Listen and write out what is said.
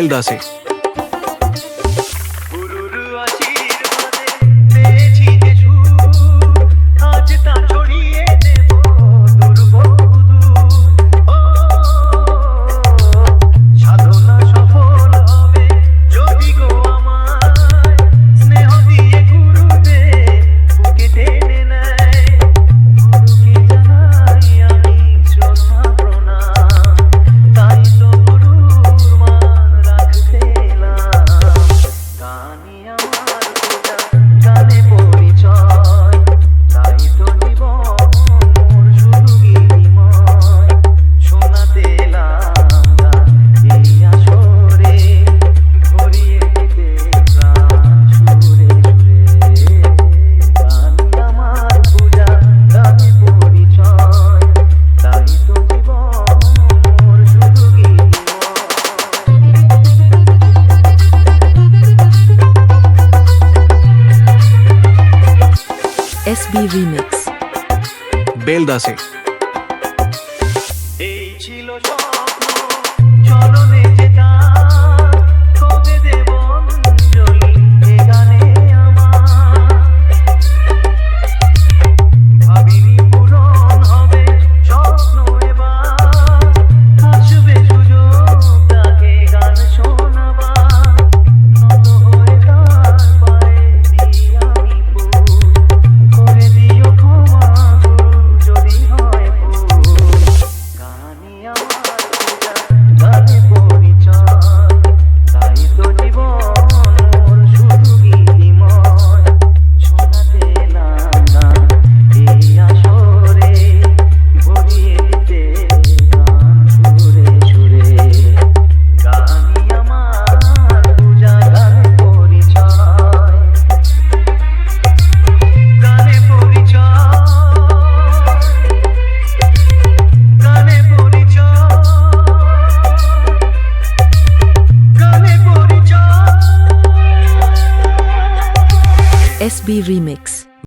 বেলদাসে। SB Remix বেলদাসে। এই ছিল স্বপ্ন চলনে যেটা কবে দেব অঞ্জলি এ গানে আমার ভাবিনি পূরণ হবে স্বপ্ন এবার আসবে সুযোগ তাকে গান শোনাবার নত হয়ে তার পায়ে দিই আমি করে দিও ক্ষমা গুরু যদি হয় গানি আমার পূজা গানে পরিচয় তাই তো জীবন মোর শুধু গীতিময় শোনাতে নাম গান এই আসরে ভরিয়ে দিতে গান সুরে সুরে গানি আমার পূজা গানে পরিচয় গানে পরিচয় গানে পরিচয় গানে পরিচয় SB Remix